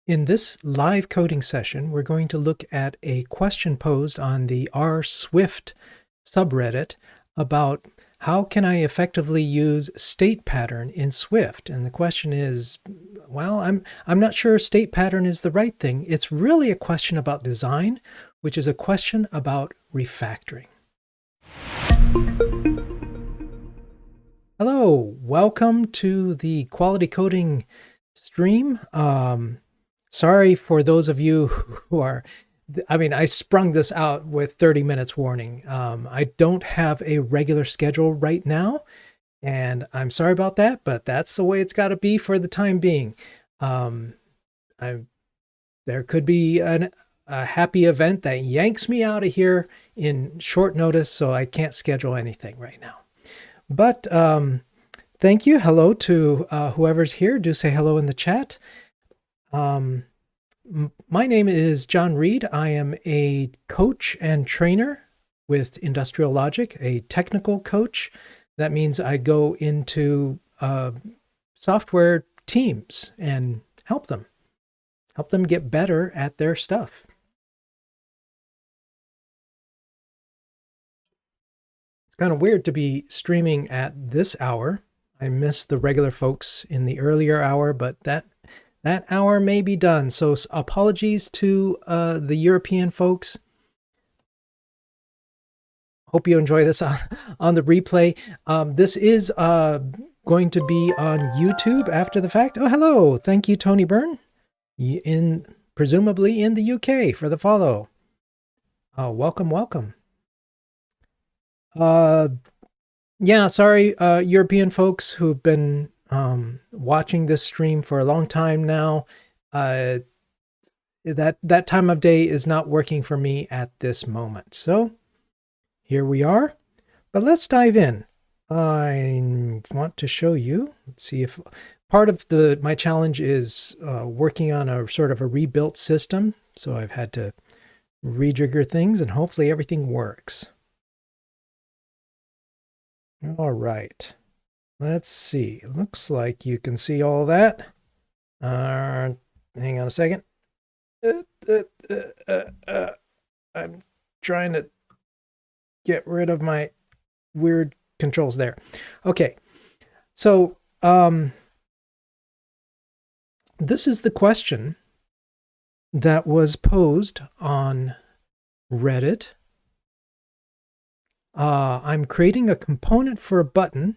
In this live coding session, we're going to look at a question posed on the r Swift subreddit about how can I effectively use state pattern in Swift? And the question is, well, I'm not sure state pattern is the right thing. It's really a question about design, which is a question about refactoring. Hello, welcome to the quality coding stream. Sorry for those of you who are, I sprung this out with 30 minutes warning. I don't have a regular schedule right now, and I'm sorry about that, but that's the way it's got to be for the time being. There could be a happy event that yanks me out of here in short notice, so I can't schedule anything right now. But thank you. Hello to whoever's here. Do say hello in the chat. My name is John Reed. I am a coach and trainer with Industrial Logic, a technical coach. That means I go into software teams and help them get better at their stuff. It's kind of weird to be streaming at this hour. I miss the regular folks in the earlier hour, but that hour may be done. So apologies to the European folks. Hope you enjoy this on the replay. This is going to be on YouTube after the fact. Oh, hello. Thank you, Tony Byrne, presumably in the UK for the follow. Welcome, welcome. Yeah, sorry, European folks who've been watching this stream for a long time now. That time of day is not working for me at this moment. So here we are, but let's dive in. I want to show you, let's see if part of my challenge is working on a sort of a rebuilt system. So I've had to rejigger things and hopefully everything works. All right. Let's see. Looks like you can see all that. Hang on a second. I'm trying to get rid of my weird controls there. Okay. So this is the question that was posed on Reddit. I'm creating a component for a button.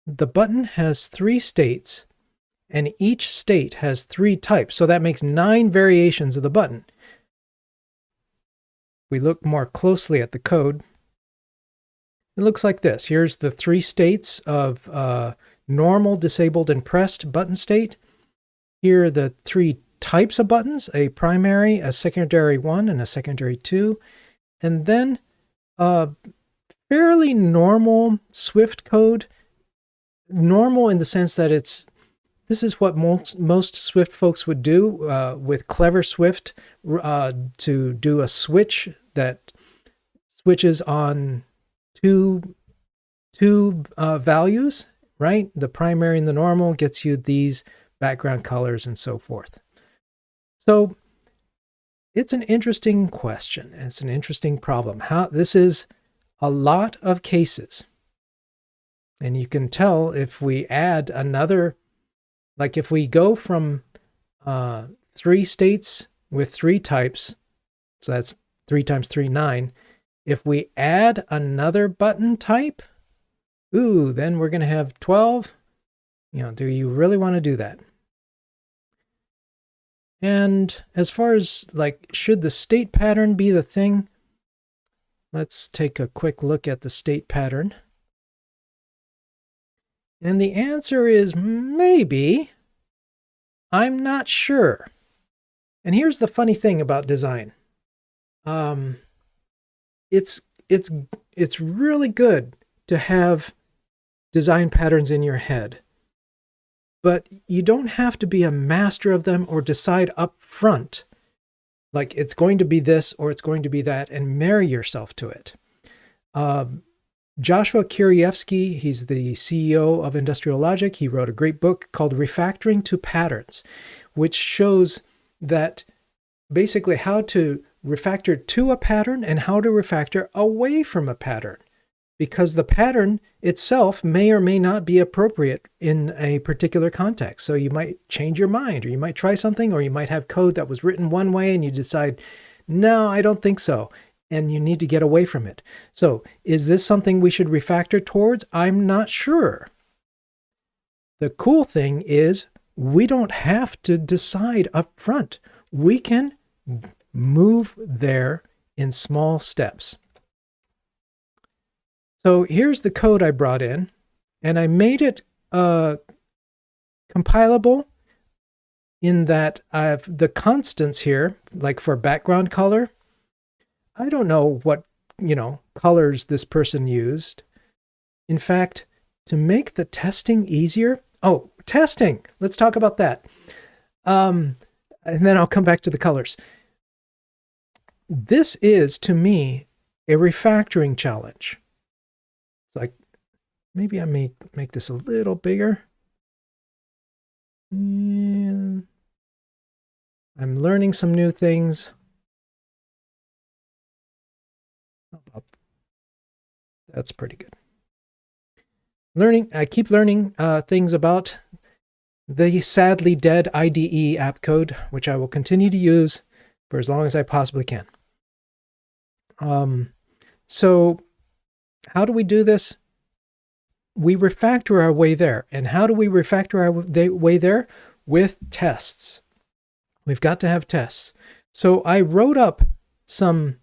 The button has 3 states, and each state has 3 types. So that makes 9 variations of the button. We look more closely at the code. It looks like this. Here's the 3 states of normal, disabled, and pressed button state. Here are the 3 types of buttons, a primary, a secondary 1, and a secondary 2. And then fairly normal Swift code. Normal in the sense that this is what most Swift folks would do with clever Swift to do a switch that switches on two values, right? The primary and the normal gets you these background colors and so forth. So it's an interesting question. It's an interesting problem. This is a lot of cases. And you can tell if we add another, like if we go from 3 states with 3 types, so that's 3 times 3, 9. If we add another button type, then we're going to have 12. Do you really want to do that? And as far as should the state pattern be the thing? Let's take a quick look at the state pattern. And the answer is maybe. I'm not sure. And here's the funny thing about design. It's really good to have design patterns in your head, but you don't have to be a master of them or decide up front, like it's going to be this or it's going to be that, and marry yourself to it. Joshua Kirievsky, he's the CEO of Industrial Logic. He wrote a great book called Refactoring to Patterns, which shows that basically how to refactor to a pattern and how to refactor away from a pattern, because the pattern itself may or may not be appropriate in a particular context. So you might change your mind, or you might try something, or you might have code that was written one way and you decide, no, I don't think so. And you need to get away from it. So is this something we should refactor towards? I'm not sure. The cool thing is we don't have to decide up front. We can move there in small steps. So here's the code I brought in, and I made it compilable in that I have the constants here, like for background color. I don't know what, colors this person used. In fact, to make the testing easier, testing, let's talk about that. And then I'll come back to the colors. This is, to me, a refactoring challenge. It's like, maybe I may make this a little bigger. And I'm learning some new things. That's pretty good. I keep learning things about the sadly dead IDE app code, which I will continue to use for as long as I possibly can. So how do we do this? We refactor our way there. And how do we refactor our way there? With tests. We've got to have tests. So I wrote up some,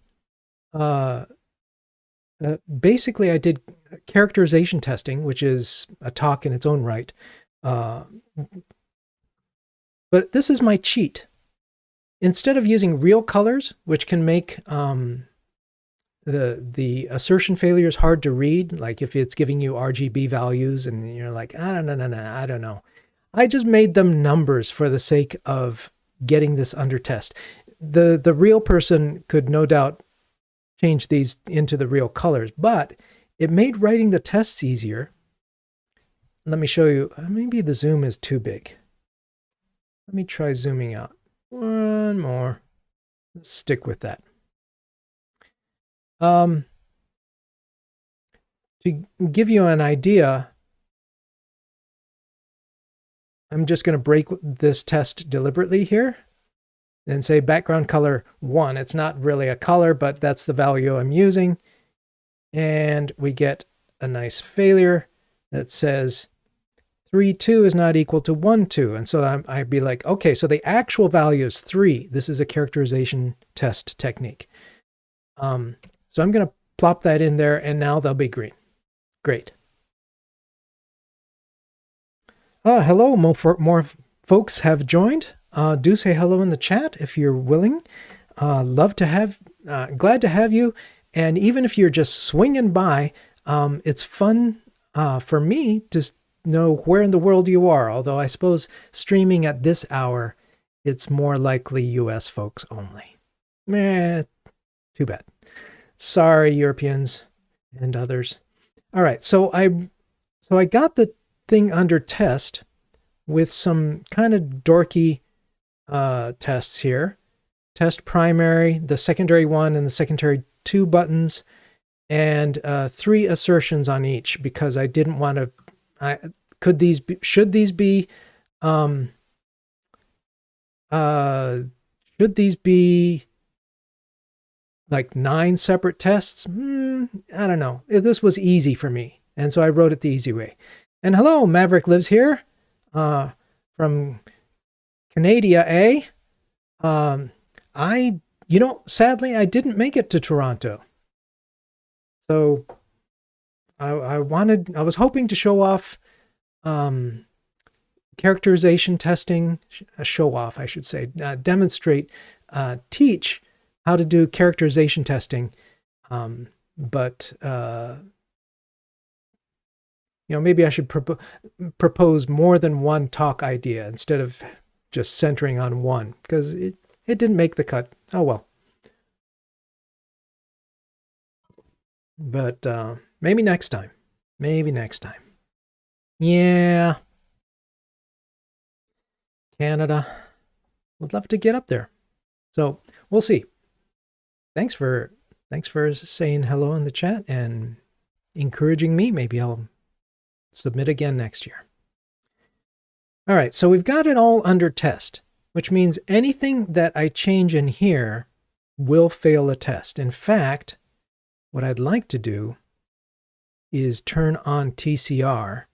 basically I did characterization testing, which is a talk in its own right. But this is my cheat. Instead of using real colors, which can make the assertion failures hard to read, like if it's giving you RGB values and you're like, I don't know. I just made them numbers for the sake of getting this under test. The real person could no doubt change these into the real colors, but it made writing the tests easier. Let me show you. Maybe the zoom is too big. Let me try zooming out. One more. Let's stick with that. To give you an idea, I'm just going to break this test deliberately here and say background color 1. It's not really a color, but that's the value I'm using. And we get a nice failure that says 3.2 is not equal to 1.2. And so I'd be like, okay, so the actual value is 3. This is a characterization test technique. So I'm going to plop that in there, and now they'll be green. Great. Hello, more folks have joined. Do say hello in the chat if you're willing. Glad to have you. And even if you're just swinging by, it's fun for me to know where in the world you are. Although I suppose streaming at this hour, it's more likely US folks only. Too bad. Sorry, Europeans and others. All right, so I got the thing under test with some kind of dorky tests here. Test primary, the secondary 1 and the secondary 2 buttons, and 3 assertions on each, because I didn't want to. Should these be like 9 separate tests? I don't know. This was easy for me, and so I wrote it the easy way. And hello, Maverick lives here from Canada, eh? Sadly, I didn't make it to Toronto. So I was hoping to show off characterization testing, demonstrate, teach how to do characterization testing. But maybe I should propose more than one talk idea instead of just centering on one, because it didn't make the cut. Oh well. But maybe next time. Yeah. Canada. would love to get up there. So we'll see. Thanks for saying hello in the chat and encouraging me. Maybe I'll submit again next year. All right, so we've got it all under test, which means anything that I change in here will fail a test. In fact, what I'd like to do is turn on TCR.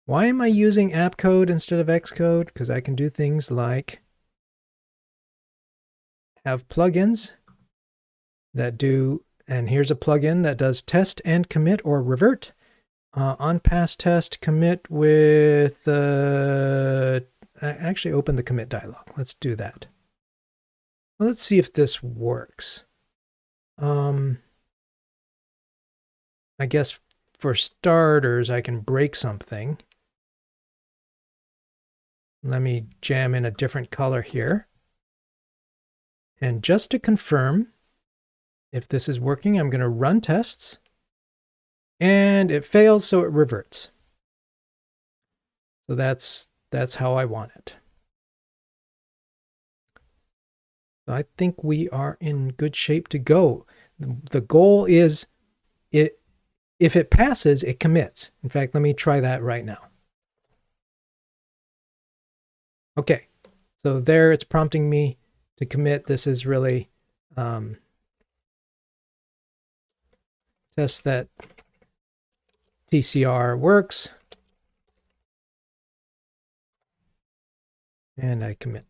Why am I using app code instead of Xcode? Because I can do things like have plugins that do, and here's a plugin that does test and commit or revert. On pass test commit with, actually open the commit dialog. Let's do that. Well, let's see if this works. I guess for starters, I can break something. Let me jam in a different color here. And just to confirm if this is working, I'm going to run tests. And it fails, so it reverts. So that's how I want it. So I think we are in good shape to go. The goal is, if it passes, it commits. In fact, let me try that right now. Okay, so there it's prompting me to commit. This is really test that TCR works. And I commit.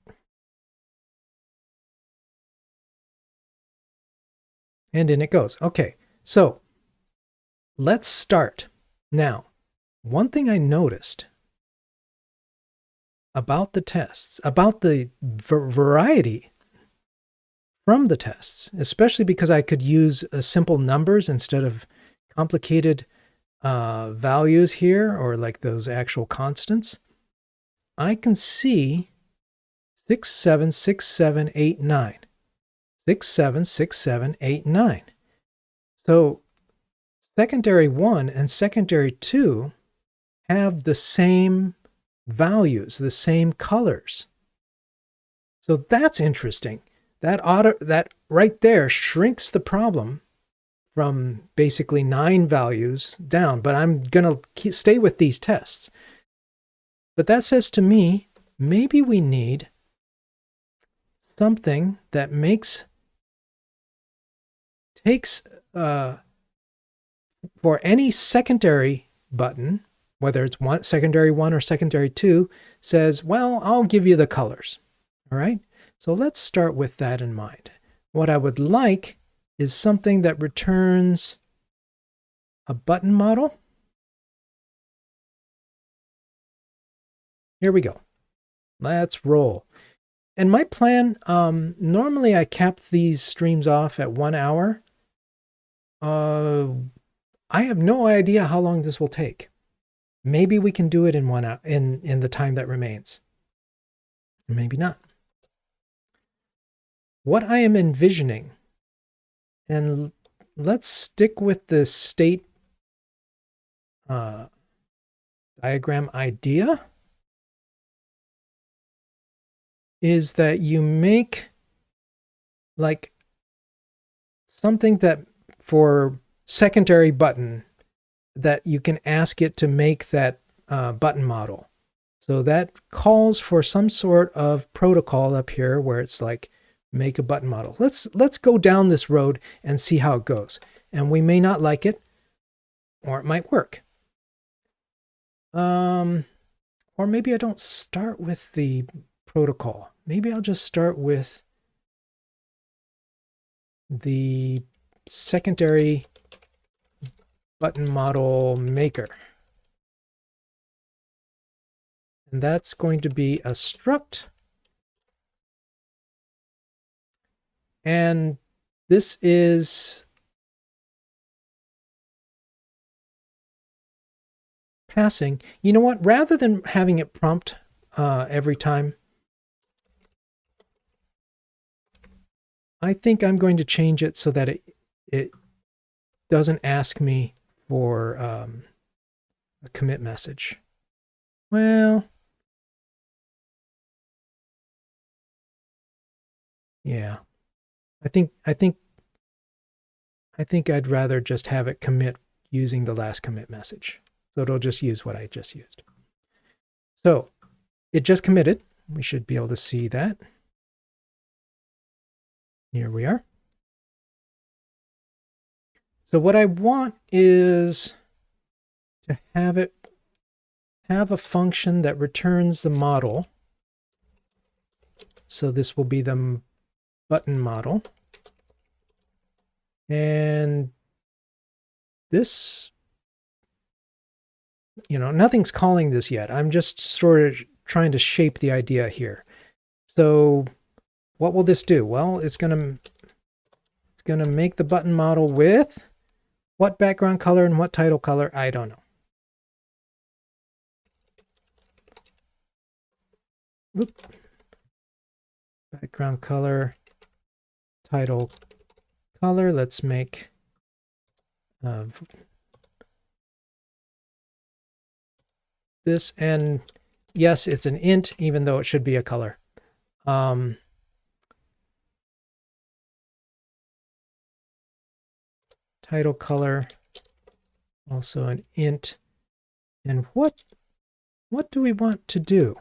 And in it goes. Okay, so let's start. Now, one thing I noticed about the tests, about the variety from the tests, especially because I could use simple numbers instead of complicated values here, or like those actual constants, I can see 6, 7, 6, 7, 8, 9. 6, 7, 6, 7, 8, 9. So secondary 1 and secondary 2 have the same values, the same colors. So that's interesting. That right there shrinks the problem from basically 9 values down, but I'm going to stay with these tests. But that says to me, maybe we need something that takes for any secondary button, whether it's secondary 1 or secondary 2, says, well, I'll give you the colors. All right. So let's start with that in mind. What I would like is something that returns a button model. Here we go. Let's roll. And my plan, normally I capped these streams off at 1 hour. I have no idea how long this will take. Maybe we can do it in 1 hour, in the time that remains. Maybe not. What I am envisioning, and let's stick with the state diagram idea, is that you make like something that for secondary button that you can ask it to make that button model. So that calls for some sort of protocol up here where it's like make a button model. Let's go down this road and see how it goes. And we may not like it, or it might work. Or maybe I don't start with the protocol. Maybe I'll just start with the secondary button model maker. And that's going to be a struct. And this is passing. You know what? Rather than having it prompt every time, I think I'm going to change it so that it doesn't ask me for a commit message. Well, Yeah. I think I'd rather just have it commit using the last commit message. So it'll just use what I just used. So it just committed. We should be able to see that. Here we are. So what I want is to have it have a function that returns the model. So this will be the button model. And this, nothing's calling this yet. I'm just sort of trying to shape the idea here. So what will this do? Well, it's going to make the button model with what background color and what title color? I don't know. Oop. Background color, title color. Let's make this, and yes, it's an int, even though it should be a color. Title color, also an int. And what do we want to do?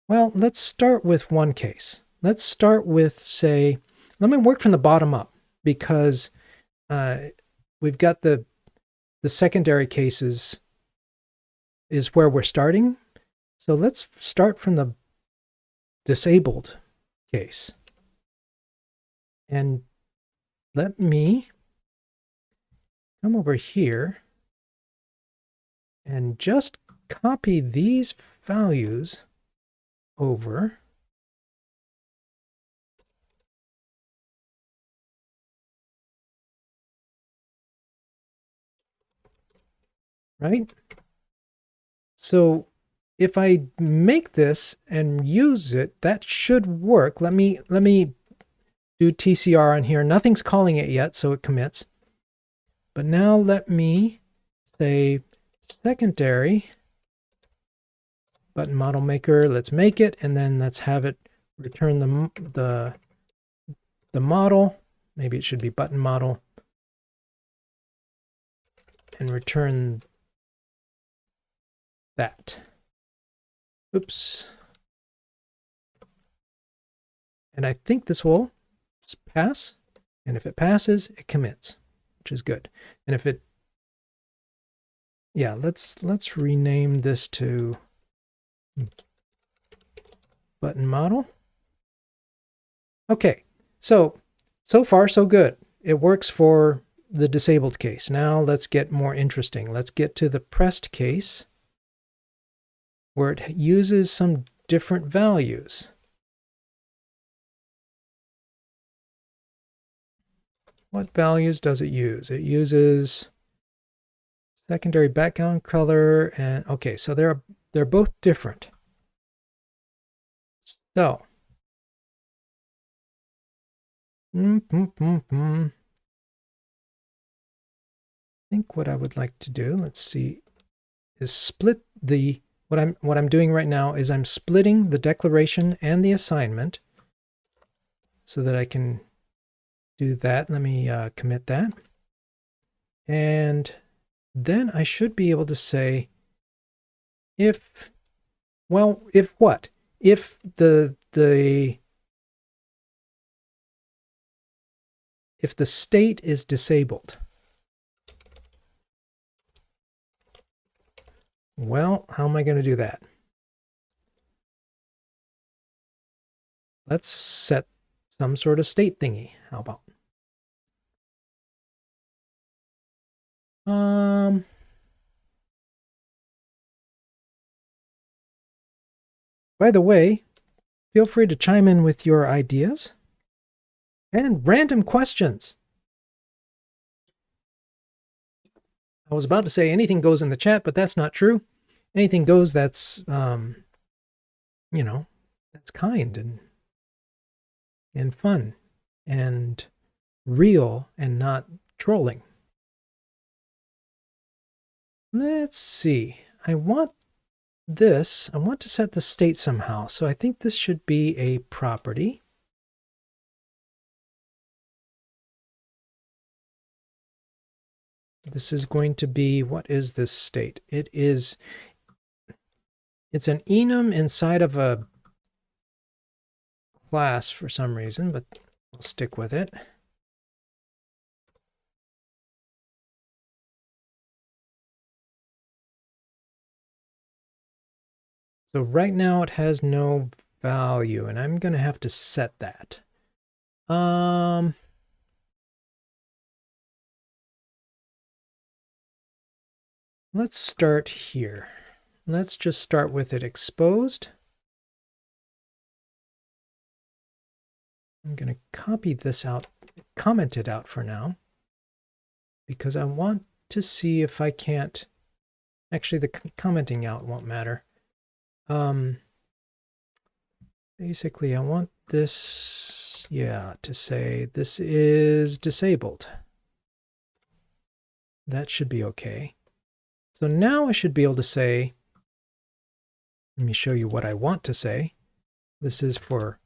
Well, let's start with one case. Let's start with, say, let me work from the bottom up, because we've got the secondary cases is where we're starting. So let's start from the disabled case. And let me come over here and just copy these values over. Right? So if I make this and use it, that should work. Let me do TCR on here. Nothing's calling it yet, so it commits. But now let me say secondary button model maker. Let's make it, and then let's have it return the model. Maybe it should be button model, and return that. Oops. And I think this will pass. And if it passes, it commits, which is good. And if it, yeah, let's rename this to button model. Okay, so far so good. It works for the disabled case. Now let's get more interesting. Let's get to the pressed case, where it uses some different values. What values does it use? It uses secondary background color, and okay, so they're both different. So I think what I would like to do, let's see, is split the what I'm doing right now is I'm splitting the declaration and the assignment so that I can do that. Let me commit that. And then I should be able to say if what? If the state is disabled. Well, how am I going to do that? Let's set some sort of state thingy. How about? By the way, feel free to chime in with your ideas and random questions. I was about to say anything goes in the chat, but that's not true. Anything goes that's, that's kind and fun and real and not trolling. Let's see. I want to set the state somehow. So I think this should be a property. This is going to be, what is this state? It's an enum inside of a class for some reason, but I'll stick with it. So right now it has no value, and I'm going to have to set that. Let's start here. Let's just start with it exposed. I'm going to copy this out, comment it out for now, because I want to see if I can't, actually the commenting out won't matter. Basically I want this, to say this is disabled. That should be okay. So now I should be able to say, let me show you what I want to say. This is for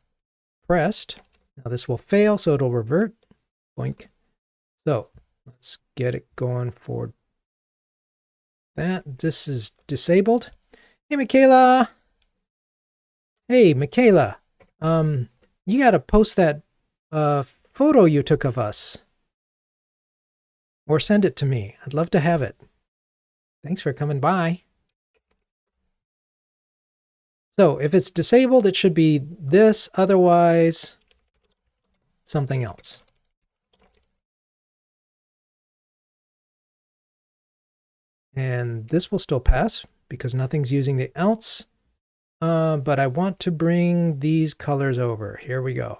pressed. Now this will fail, so it'll revert. Boink. So let's get it going for that. This is disabled. Hey, Michaela. Hey, Michaela. You got to post that photo you took of us. Or send it to me. I'd love to have it. Thanks for coming by. So if it's disabled, it should be this, otherwise something else. And this will still pass because nothing's using the else. But I want to bring these colors over. Here we go.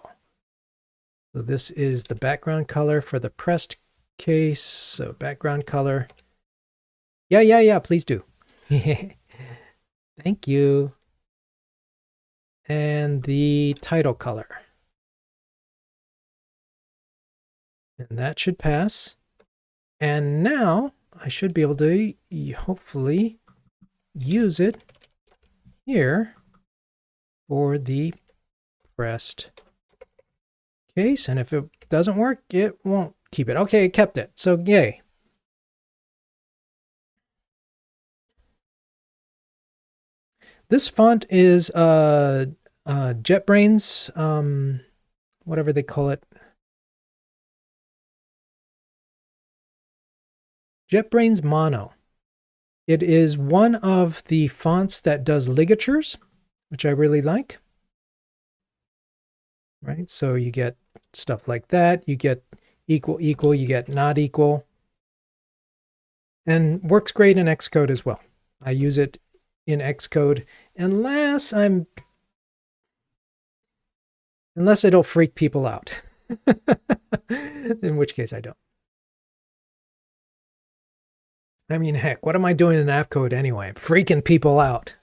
So this is the background color for the pressed case. So background color. Yeah, please do. Thank you. And the title color. And that should pass. And now I should be able to hopefully use it here for the pressed case. And if it doesn't work, it won't keep it. Okay, it kept it. So yay. This font is JetBrains, whatever they call it. JetBrains Mono. It is one of the fonts that does ligatures, which I really like. Right, so you get stuff like that. You get equal, equal, you get not equal. And works great in Xcode as well. I use it in Xcode unless it'll freak people out. In which case I don't. I mean, heck, what am I doing in app code anyway? Freaking people out.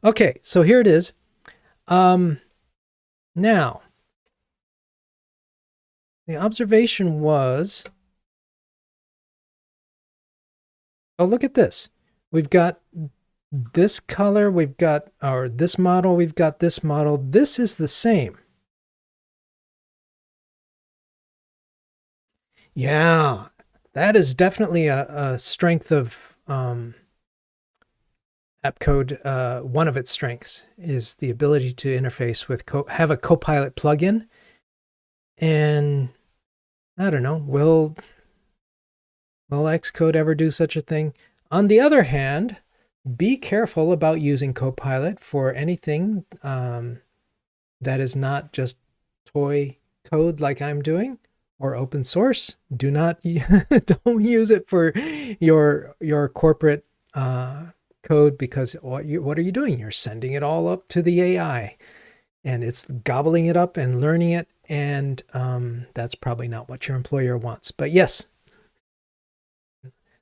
Okay, so here it is. Now, the observation was, oh, look at this. We've got this color, we've got this model, we've got this model. This is the same. Yeah, that is definitely a strength of app code. One of its strengths is the ability to interface with, have a Copilot plugin. And I don't know, will Xcode ever do such a thing? On the other hand, be careful about using Copilot for anything that is not just toy code like I'm doing, or open source. Do not don't use it for your corporate code, because what are you doing? You're sending it all up to the AI, and it's gobbling it up and learning it, and that's probably not what your employer wants. But yes,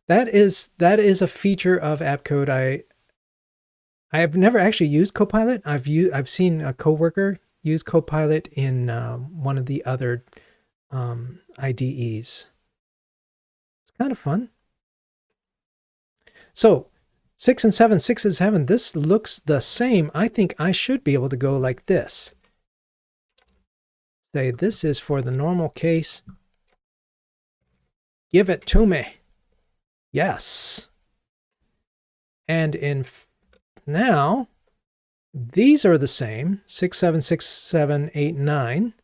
that is a feature of app code. I have never actually used Copilot. I've seen a coworker use Copilot in one of the other IDEs. It's kind of fun. So 6 and 7, 6 and 7, this looks the same. I think I should be able to go like this. Say this is for the normal case. Give it to me. Yes. And now, these are the same, 6, 7, 6, 7, 8, 9.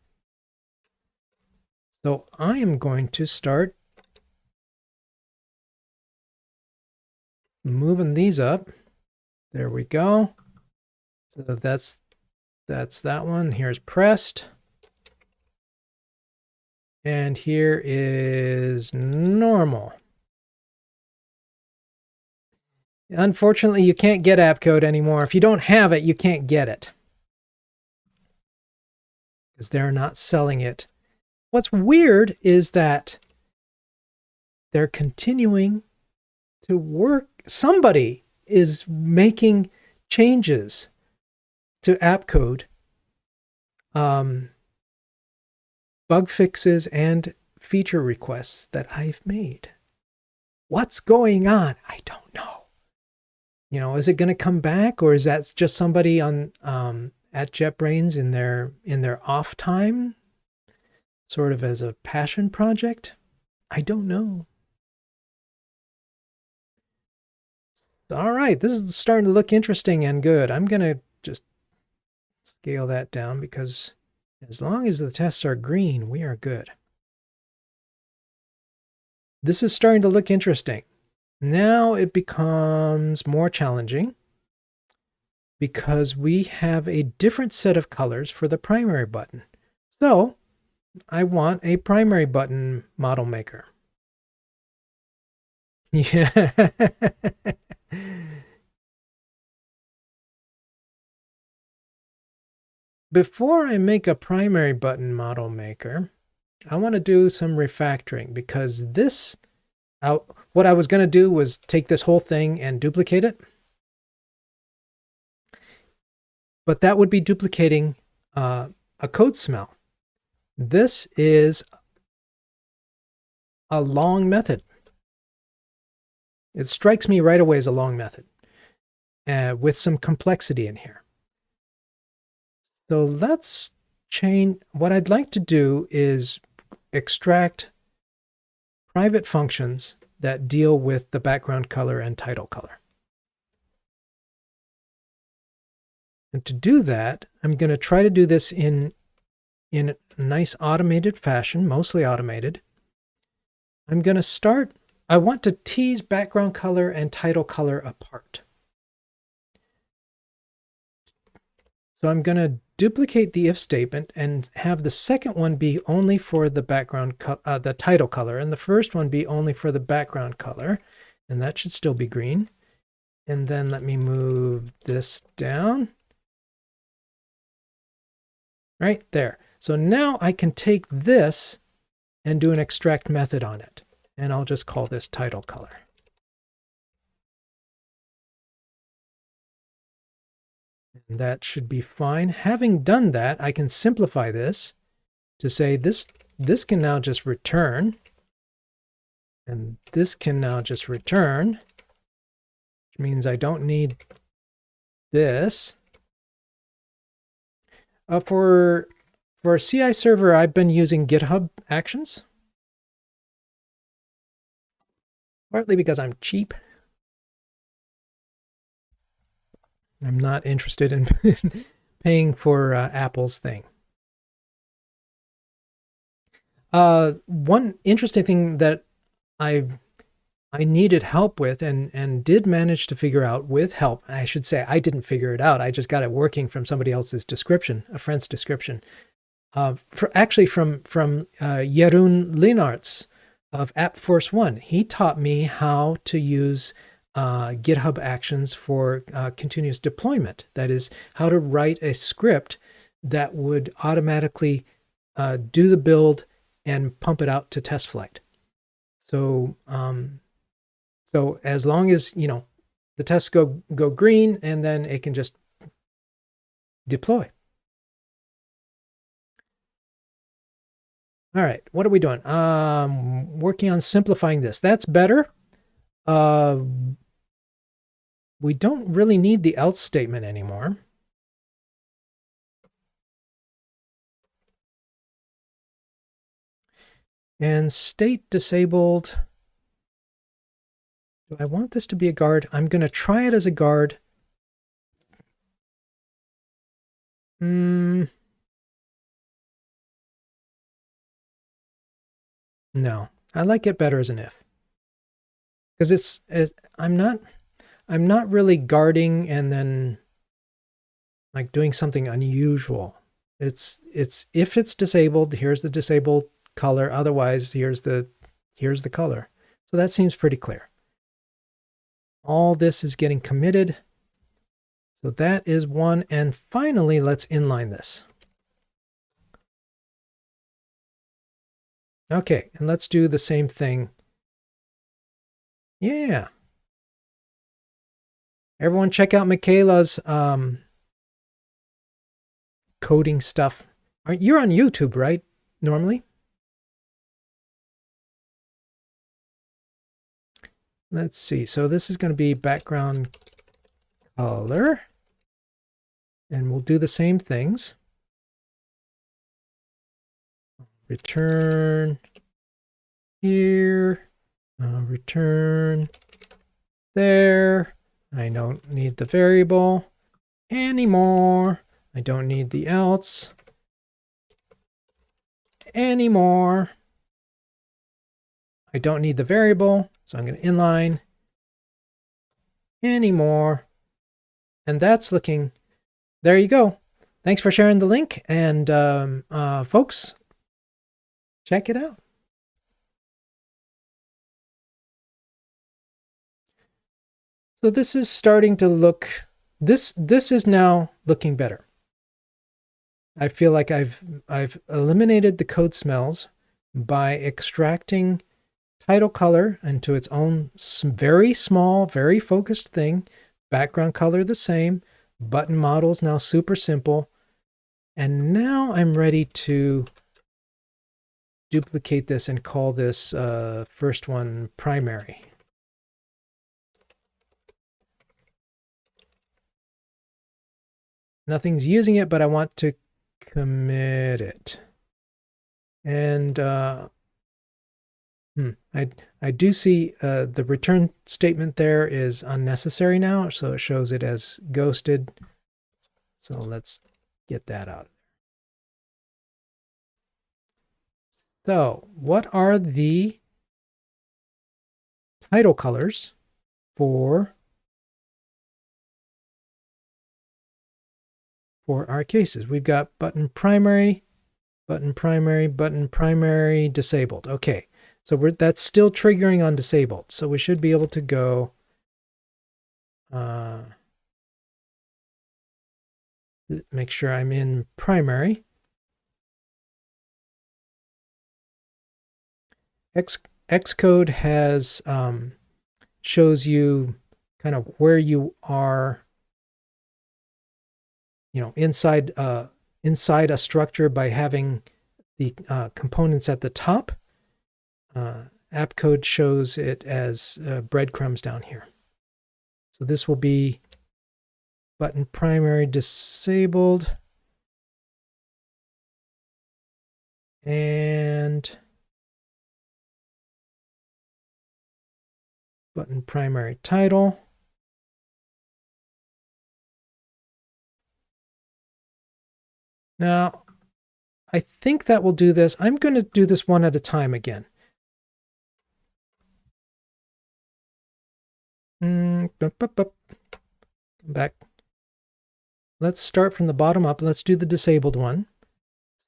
So I am going to start moving these up. There we go. So that's that one. Here's pressed. And here is normal. Unfortunately, you can't get app code anymore. If you don't have it, you can't get it, because they're not selling it. What's weird is that they're continuing to work. Somebody is making changes to app code, bug fixes, and feature requests that I've made. What's going on? I don't know. You know, is it going to come back, or is that just somebody on at JetBrains in their off time, sort of as a passion project? I don't know. All right, this is starting to look interesting and good. I'm going to just scale that down, because as long as the tests are green, we are good. This is starting to look interesting. Now it becomes more challenging, because we have a different set of colors for the primary button. So I want a primary button model maker. Yeah. Before I make a primary button model maker, I want to do some refactoring, because this, what I was going to do was take this whole thing and duplicate it. But that would be duplicating a code smell. This is a long method. It strikes me right away as a long method, with some complexity in here. So let's change. What I'd like to do is extract private functions that deal with the background color and title color. And to do that, I'm going to try to do this in a nice automated fashion, mostly automated. I'm going to start. I want to tease background color and title color apart. So I'm going to duplicate the if statement and have the second one be only for the background, the title color, and the first one be only for the background color, and that should still be green. And then let me move this down. Right there. So now I can take this and do an extract method on it, and I'll just call this title color. And that should be fine. Having done that, I can simplify this to say this can now just return, and this can now just return, which means I don't need this. For a CI server, I've been using GitHub Actions, partly because I'm cheap. I'm not interested in paying for Apple's thing. One interesting thing that I needed help with, and did manage to figure out with help. I should say I didn't figure it out. I just got it working from somebody else's description, a friend's description. Actually from Jeroen Leenaerts of AppForce One. He taught me how to use GitHub Actions for continuous deployment. That is, how to write a script that would automatically do the build and pump it out to test flight. So so as long as, you know, the tests go green, and then it can just deploy. All right, what are we doing? Working on simplifying this. That's better. We don't really need the else statement anymore. And state disabled. Do I want this to be a guard? I'm going to try it as a guard. No, I like it better as an if. Because I'm not really guarding and then like doing something unusual. It's if it's disabled, here's the disabled color. Otherwise, here's the color. So that seems pretty clear. All this is getting committed. So that is one. And finally, let's inline this. Okay, and let's do the same thing. Yeah. Everyone check out Michaela's coding stuff. You're on YouTube, right? Normally? Let's see. So this is going to be background color. And we'll do the same things. Return here. Return there. I don't need the variable anymore. I don't need the else anymore. I don't need the variable, so I'm going to inline anymore. And that's looking, there you go. Thanks for sharing the link. And folks, check it out. So this is starting to look, this is now looking better. I feel like I've eliminated the code smells by extracting title color into its own very small, very focused thing. Background color the same. Button models now super simple. And now I'm ready to duplicate this and call this first one primary. Nothing's using it, but I want to commit it. And I do see the return statement there is unnecessary now, so it shows it as ghosted. So let's get that out. So what are the title colors for our cases? We've got button primary, button primary, button primary, disabled. Okay, so that's still triggering on disabled. So we should be able to go make sure I'm in primary. Xcode has shows you kind of where you are, inside a structure by having the components at the top. App code shows it as breadcrumbs down here. So this will be button primary disabled and button primary title. Now, I think that will do this. I'm going to do this one at a time again. Come back. Let's start from the bottom up. Let's do the disabled one.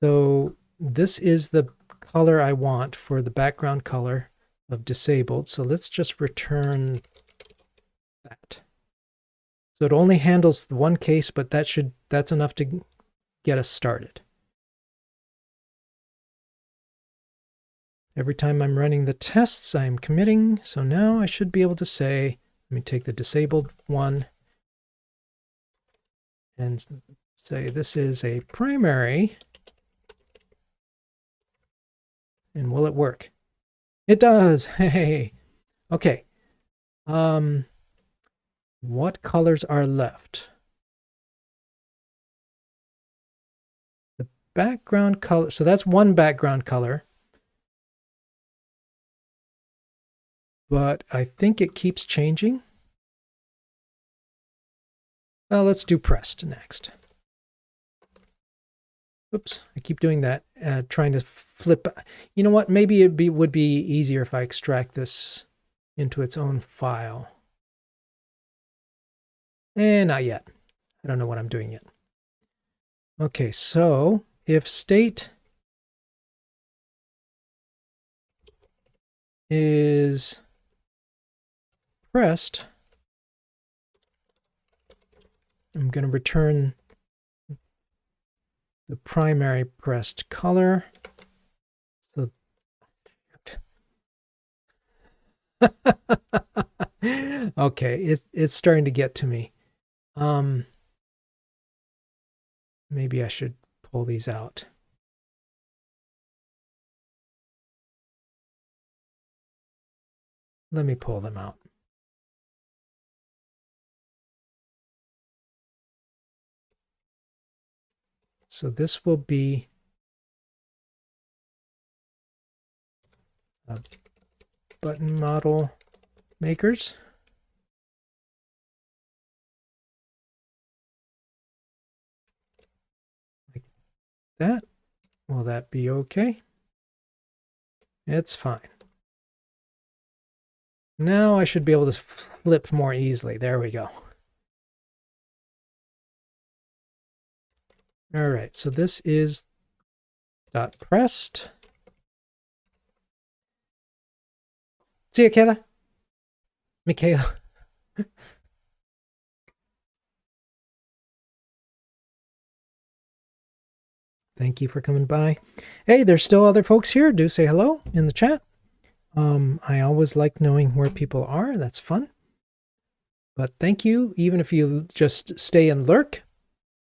So this is the color I want for the background color of disabled. So let's just return that. So it only handles the one case, but that's enough to get us started. Every time I'm running the tests, I'm committing. So now I should be able to say, let me take the disabled one and say this is a primary. And will it work? It does. Hey. Okay. What colors are left? The background color. So that's one background color. but I think it keeps changing. Well, let's do pressed next. Oops, I keep doing that, trying to flip. You know what? Maybe it would be easier if I extract this into its own file. And not yet. I don't know what I'm doing yet. Okay, so if state is pressed, I'm going to return the primary pressed color. So okay, it's starting to get to me. Maybe I should pull these out. Let me pull them out. So this will be a button model makers. Like that. Will that be okay? It's fine. Now I should be able to flip more easily. There we go. All right, so this is dot pressed. See you, Kayla. Michaela. Thank you for coming by. Hey, there's still other folks here. Do say hello in the chat. I always like knowing where people are. That's fun. But thank you. Even if you just stay and lurk,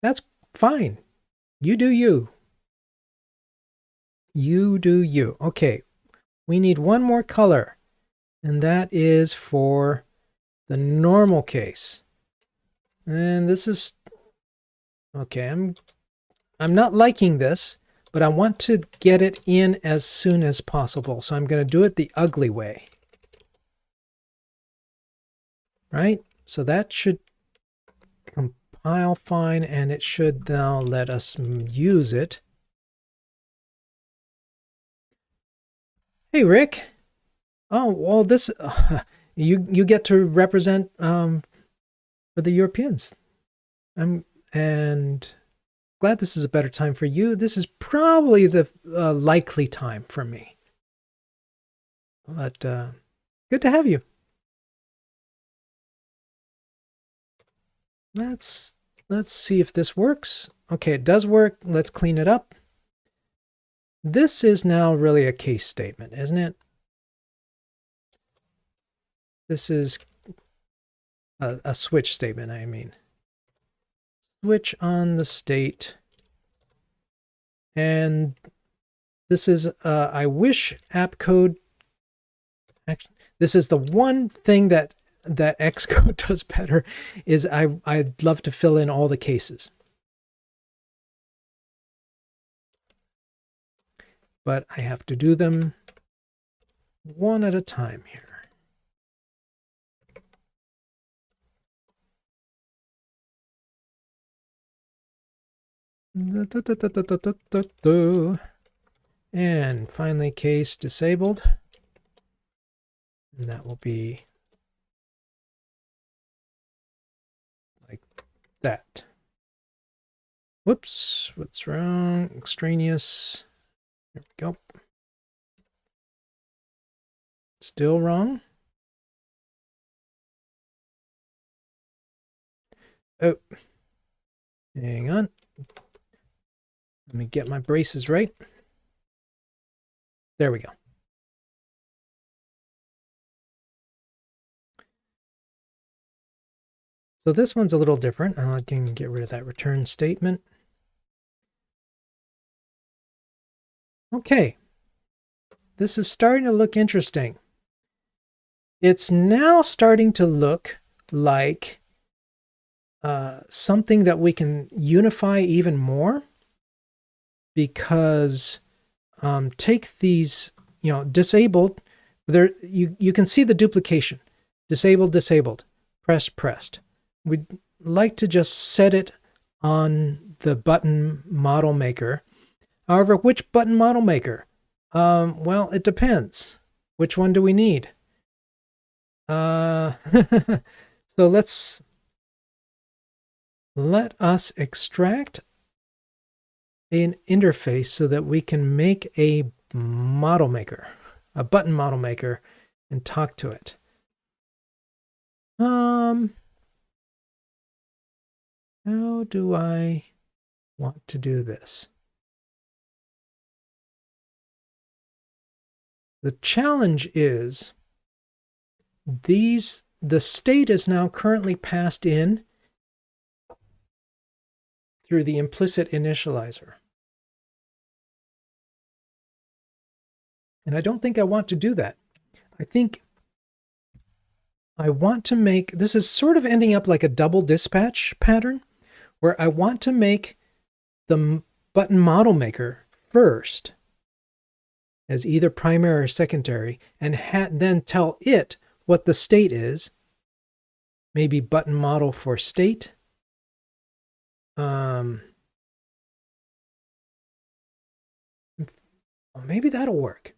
that's fine. You do you. You do you. Okay, we need one more color, and that is for the normal case. And this is okay. I'm not liking this, but I want to get it in as soon as possible. So I'm going to do it the ugly way. Right? So that should compile fine, and it should now let us use it. Hey, Rick. Oh, well, this you get to represent for the Europeans. And glad this is a better time for you. This is probably the likely time for me. But good to have you. Let's see if this works. Okay, it does work. Let's clean it up. This is now really a case statement, isn't it? This is a switch statement, I mean. Switch on the state. And this is, I wish app code, actually, this is the one thing that Xcode does better, is I'd love to fill in all the cases. But I have to do them one at a time here. And finally, case disabled. And that will be like that. Whoops, what's wrong? Extraneous. There we go. Still wrong. Oh, hang on. Let me get my braces right. There we go. So this one's a little different. I can get rid of that return statement. Okay. This is starting to look interesting. It's now starting to look like something that we can unify even more, because take these, disabled there, you can see the duplication. Disabled, disabled, pressed, pressed. We'd like to just set it on the button model maker. However, which button model maker? Well, it depends. Which one do we need? So let us extract an interface so that we can make a model maker, a button model maker, and talk to it. How do I want to do this? The challenge is the state is now currently passed in through the implicit initializer. And I don't think I want to do that. I think I want to make, this is sort of ending up like a double dispatch pattern, where I want to make the button model maker first as either primary or secondary, and then tell it what the state is. Maybe button model for state. Well, maybe that'll work.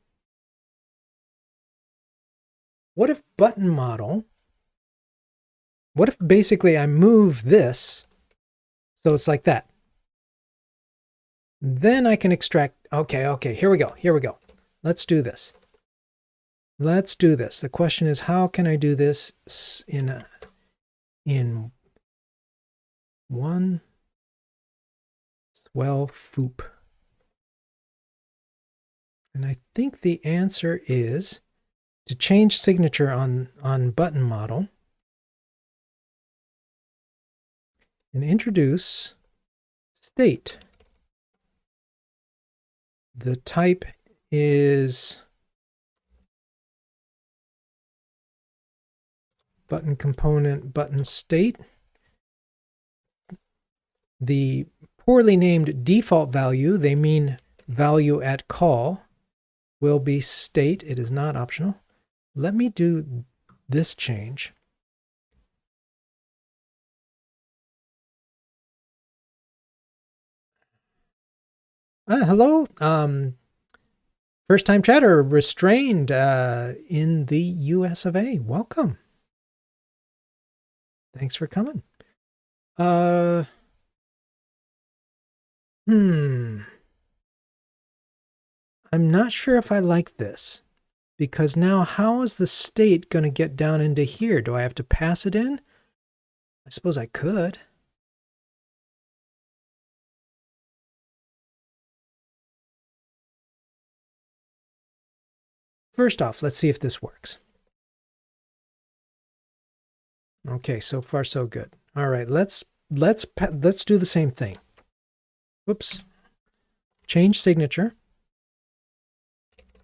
What if button model, what if basically I move this so it's like that? Then I can extract, okay, here we go. Let's do this. The question is, how can I do this in one swell foop? And I think the answer is to change signature on button model and introduce state. The type is button component button state. The poorly named default value, they mean value at call, will be state. It is not optional. Let me do this change. Hello. First time chatter restrained in the US of A. Welcome. Thanks for coming. I'm not sure if I like this, because now how is the state going to get down into here? Do I have to pass it in? I suppose I could. First off, let's see if this works. Okay, so far so good. All right, let's do the same thing. Whoops. Change signature.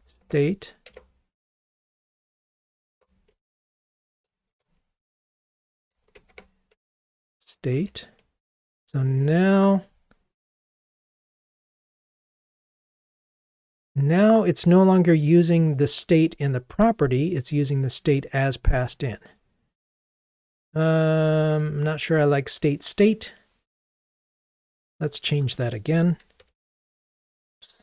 State. State. So now it's no longer using the state in the property, it's using the state as passed in. I'm not sure I like state. Let's change that again. Oops.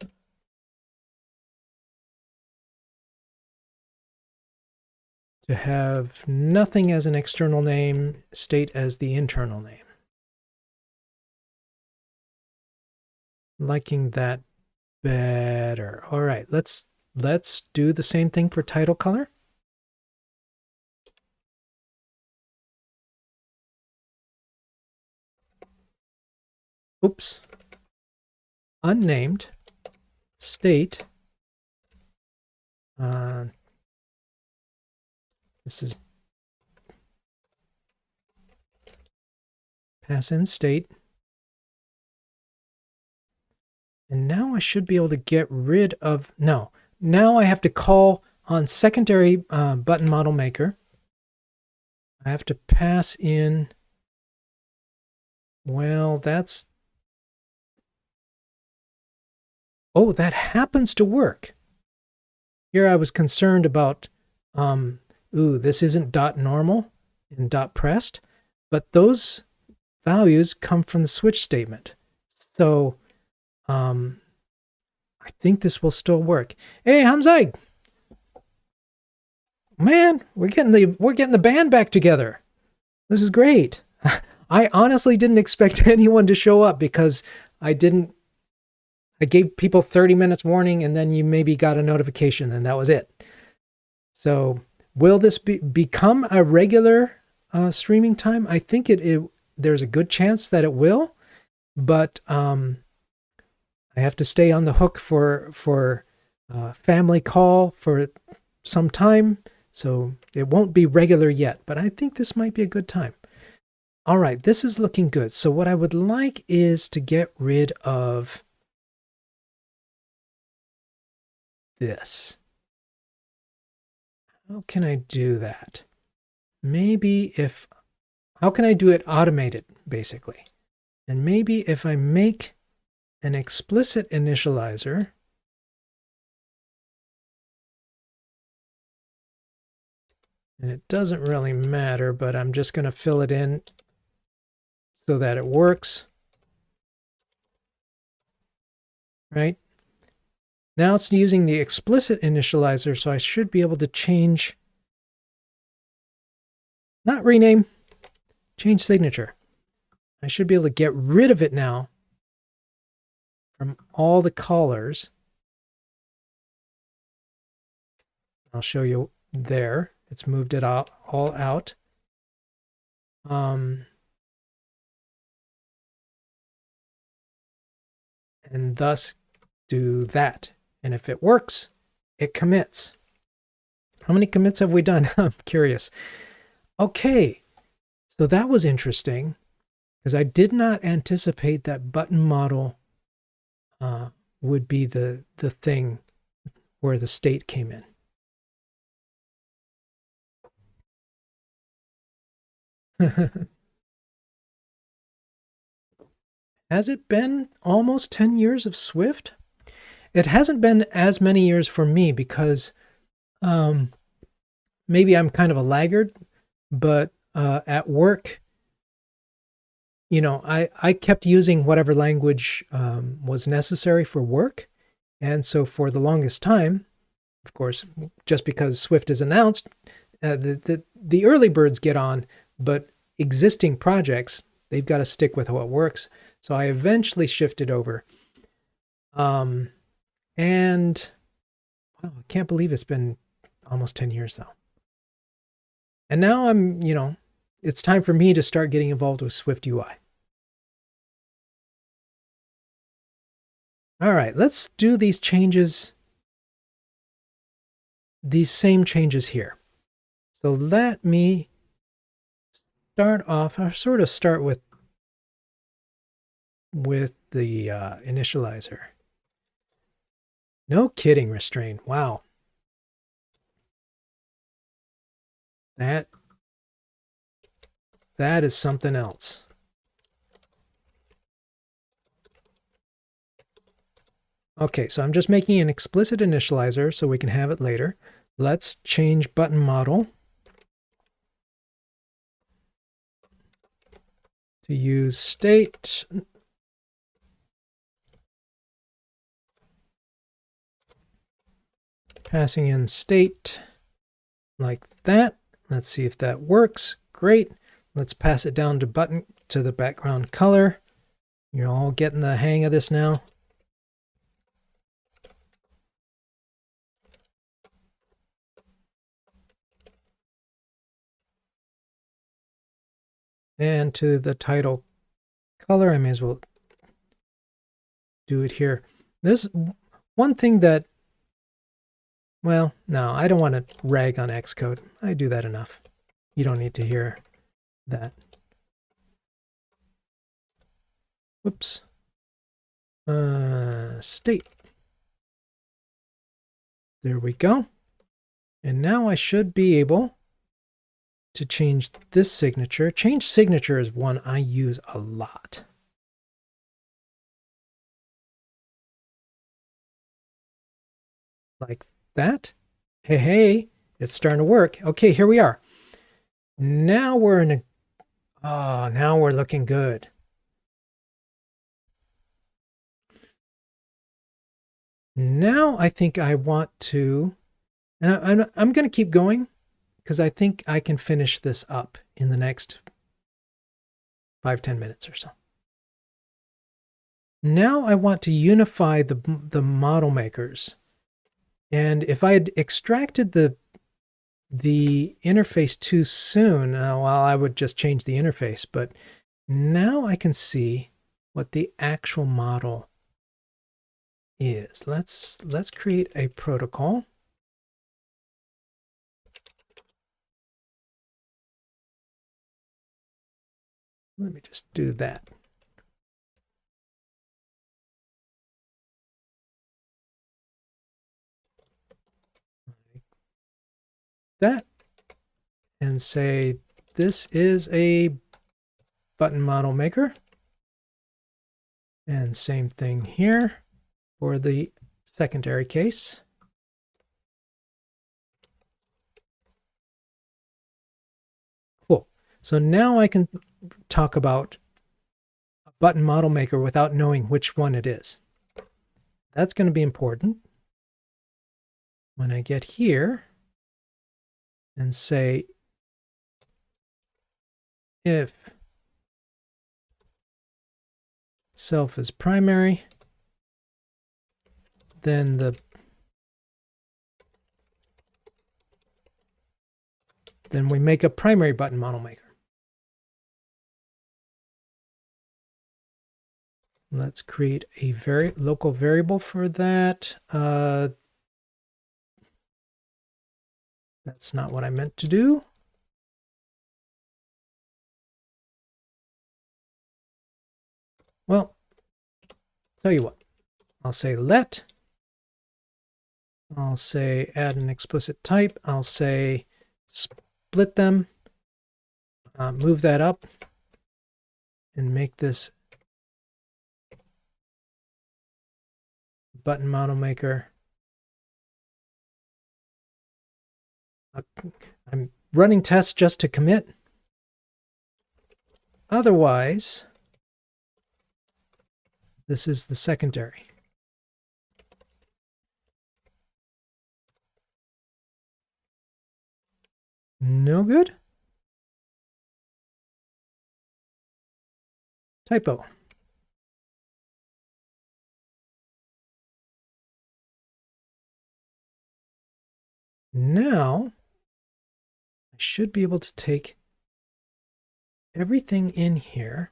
To have nothing as an external name, state as the internal name. Liking that better. All right, let's do the same thing for title color. Oops. Unnamed state. This is pass in state. And now I should be able to get rid of, no, now I have to call on secondary button model maker. I have to pass in, well, that's, oh, that happens to work. Here I was concerned about Ooh, this isn't dot normal and dot pressed, but those values come from the switch statement. So I think this will still work. Hey, Hamzaig, man, we're getting the band back together. This is great. I honestly didn't expect anyone to show up because I gave people 30 minutes warning, and then you maybe got a notification, and that was it. So will this become a regular streaming time? I think there's a good chance that it will, but I have to stay on the hook for family call for some time, so it won't be regular yet, but I think this might be a good time. All right, this is looking good. So what I would like is to get rid of this. How can I do that? How can I do it automated, basically? And maybe if I make an explicit initializer, and it doesn't really matter, but I'm just going to fill it in so that it works. Right? Now it's using the explicit initializer, so I should be able to change, not rename, change signature. I should be able to get rid of it now from all the callers. I'll show you there. It's moved it all out. And thus do that. And if it works, it commits. How many commits have we done? I'm curious. Okay, so that was interesting because I did not anticipate that button model would be the thing where the state came in. Has it been almost 10 years of Swift? It hasn't been as many years for me because maybe I'm kind of a laggard, but at work, I kept using whatever language was necessary for work. And so for the longest time, of course, just because Swift is announced, the early birds get on, but existing projects, they've got to stick with what works. So I eventually shifted over. And wow, I can't believe it's been almost 10 years though. And now it's time for me to start getting involved with Swift UI. All right, let's do these changes, these same changes here. So let me start off, I'll sort of start with the initializer. No kidding, restrain. Wow. That is something else. Okay, so I'm just making an explicit initializer so we can have it later. Let's change button model to use state. Passing in state like that. Let's see if that works. Great. Let's pass it down to the background color. You're all getting the hang of this now. And to the title color, I may as well do it here. This one thing that, well, no, I don't want to rag on Xcode. I do that enough. You don't need to hear that. Whoops. State. There we go. And now I should be able to change this signature. Change signature is one I use a lot. Like that. Hey, It's starting to work. Okay, here we are. Now we're in a, oh, now we're looking good. Now I think I want to, and I'm going to keep going because I think I can finish this up in the next 5-10 minutes or so. Now I want to unify the model makers. And if I had extracted the interface too soon, well, I would just change the interface. But now I can see what the actual model is. Let's create a protocol. Let me just do that. That and say this is a button model maker. And same thing here for the secondary case. Cool. So now I can talk about a button model maker without knowing which one it is. That's going to be important. When I get here and say if self is primary, then we make a primary button model maker. Let's create a local variable for that. That's not what I meant to do. Well, tell you what, I'll say let. I'll say add an explicit type. I'll say split them, move that up, and make this button model maker. I'm running tests just to commit. Otherwise, this is the secondary. No good. Typo. Now, I should be able to take everything in here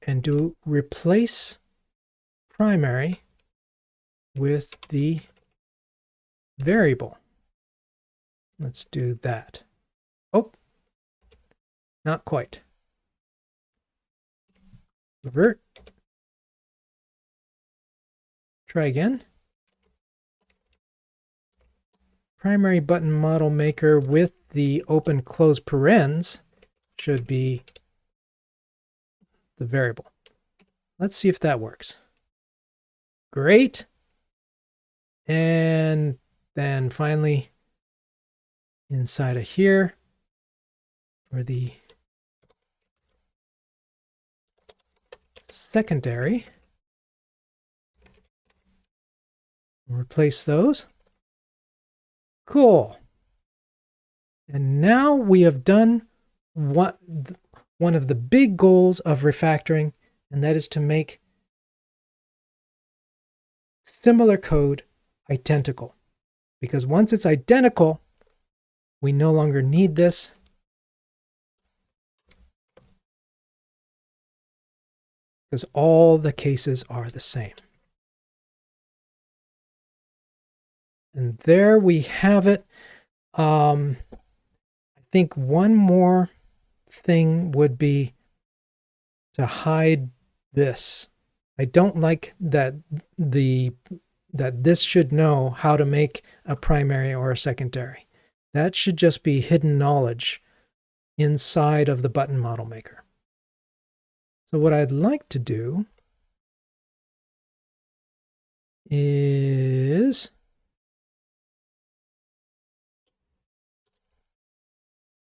and do replace primary with the variable. Let's do that. Oh, not quite. Revert. Try again. Primary button model maker with the open close parens should be the variable. Let's see if that works. Great. And then finally, inside of here, for the secondary, replace those. Cool. And now we have done one of the big goals of refactoring, and that is to make similar code identical. Because once it's identical, we no longer need this. Because all the cases are the same. And there we have it. I think one more thing would be to hide this. I don't like that this should know how to make a primary or a secondary. That should just be hidden knowledge inside of the button model maker. So what I'd like to do is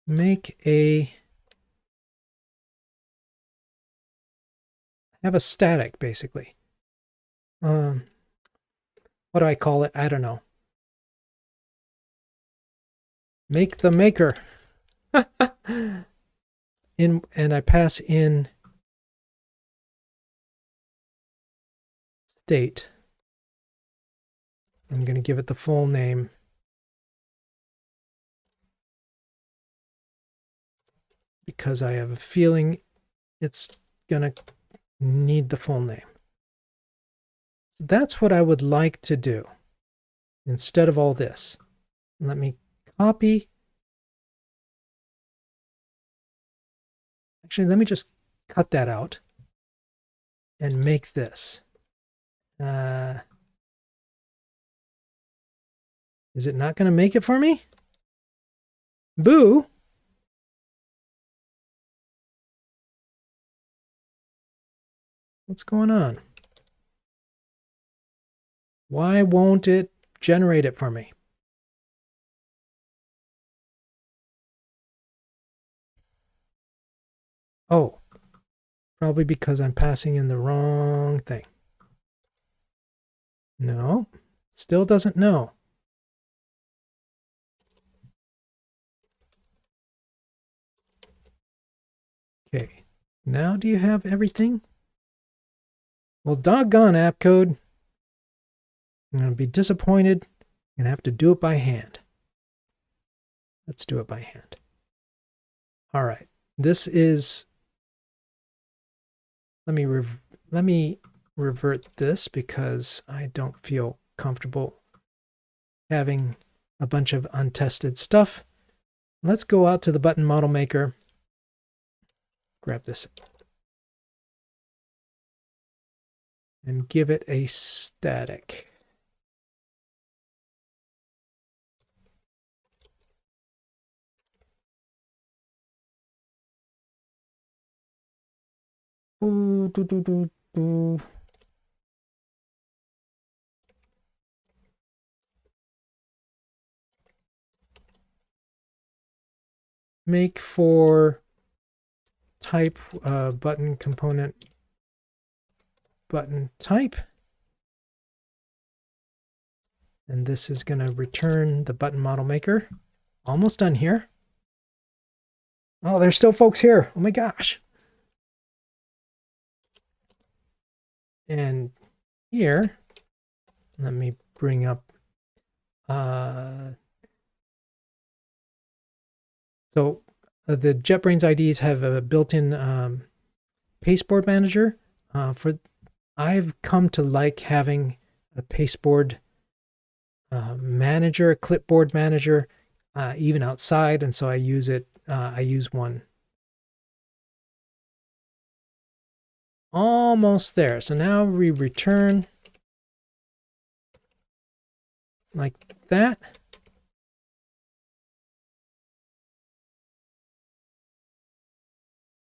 have a static, basically. What do I call it? I don't know. Make the maker. And I pass in state. I'm going to give it the full name. Because I have a feeling it's going to need the full name. So that's what I would like to do instead of all this. Let me copy. Actually, let me just cut that out and make this. Is it not going to make it for me? Boo! What's going on? Why won't it generate it for me? Oh, probably because I'm passing in the wrong thing. No, still doesn't know. Okay, now do you have everything? Well, doggone app code. I'm going to be disappointed and have to do it by hand. Let's do it by hand. All right, this is, let me revert this because I don't feel comfortable having a bunch of untested stuff. Let's go out to the button model maker. Grab this and give it a static. Make for type button component button type. And this is going to return the button model maker. Almost done here. Oh, there's still folks here. Oh my gosh. And here, let me bring up, the JetBrains IDs have a built-in pasteboard manager. I've come to like having a pasteboard manager, a clipboard manager, even outside, and so I use it. I use one. Almost there. So now we return like that.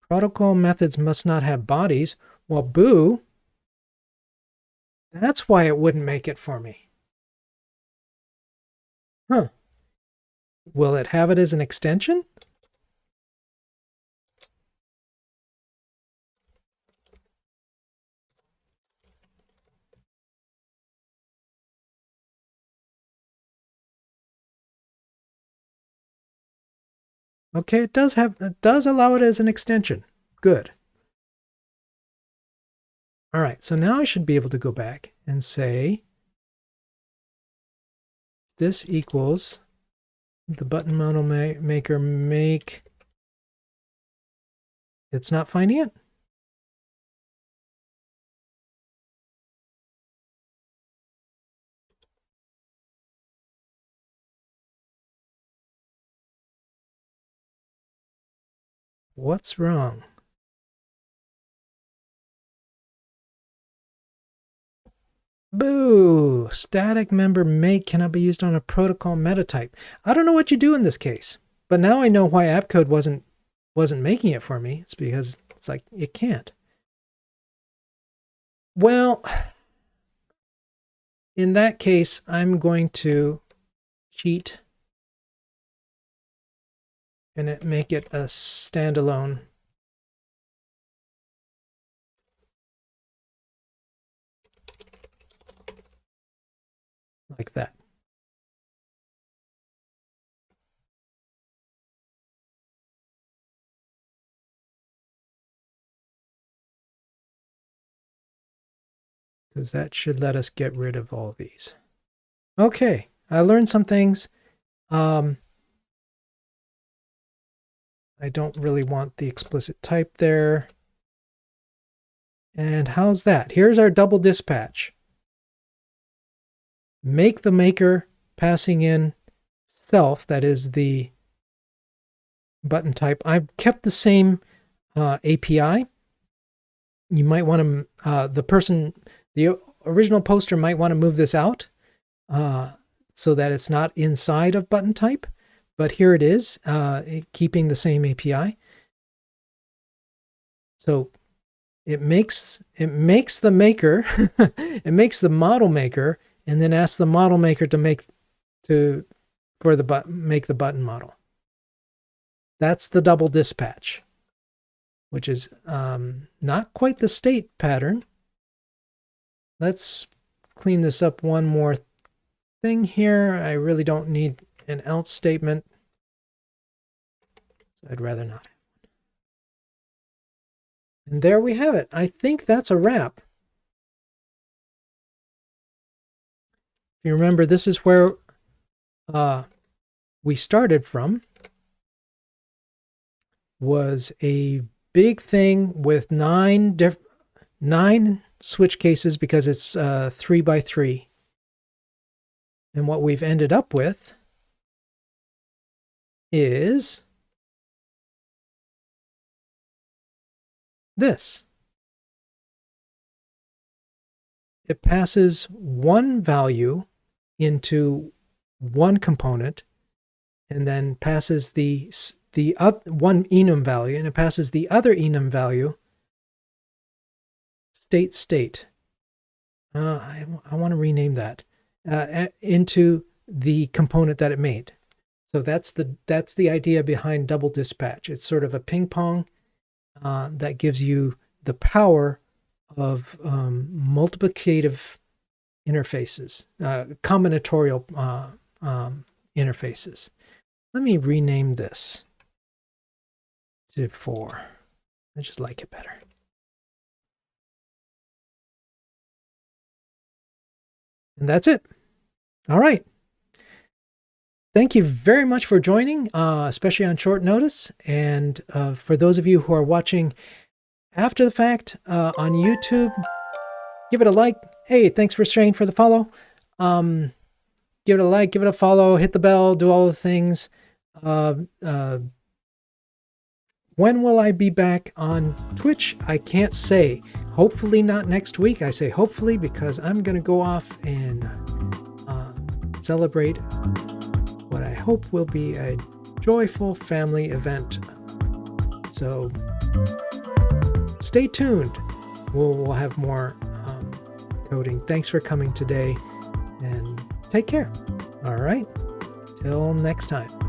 Protocol methods must not have bodies. Well, boo. That's why it wouldn't make it for me. Huh. Will it have it as an extension? Okay, it does allow it as an extension. Good. All right, so now I should be able to go back and say this equals the button model maker make. It's not finding it. What's wrong? Boo! Static member make cannot be used on a protocol meta type. I don't know what you do in this case, but now I know why app code wasn't making it for me. It's because it's like it can't. Well, in that case, I'm going to cheat and make it a standalone. Like that. Because that should let us get rid of all these. Okay, I learned some things. I don't really want the explicit type there. And how's that? Here's our double dispatch. Make the maker passing in self, that is the button type. I've kept the same API. You might want to, the original poster might want to move this out so that it's not inside of button type, but here it is, keeping the same API. So it makes the maker, it makes the model maker, and then asks the model maker to make the button model. That's the double dispatch, which is not quite the state pattern. Let's clean this up one more thing here. I really don't need an else statement, so I'd rather not. And there we have it. I think that's a wrap. If you remember, this is where we started from. Was a big thing with nine switch cases because it's 3 by 3. And what we've ended up with is this. It passes one value into one component and then passes the one enum value, and it passes the other enum value state. I want to rename that into the component that it made. So that's the idea behind double dispatch. It's sort of a ping pong that gives you the power of multiplicative interfaces, combinatorial interfaces. Let me rename this to 4. I just like it better. And that's it. All right. Thank you very much for joining, especially on short notice. And for those of you who are watching after the fact on YouTube, give it a like. Hey, thanks for staying for the follow. Give it a like, give it a follow, hit the bell, do all the things. When will I be back on Twitch? I can't say. Hopefully not next week. I say hopefully because I'm going to go off and celebrate what I hope will be a joyful family event. So stay tuned. We'll have more coding. Thanks for coming today and take care. All right. Till next time.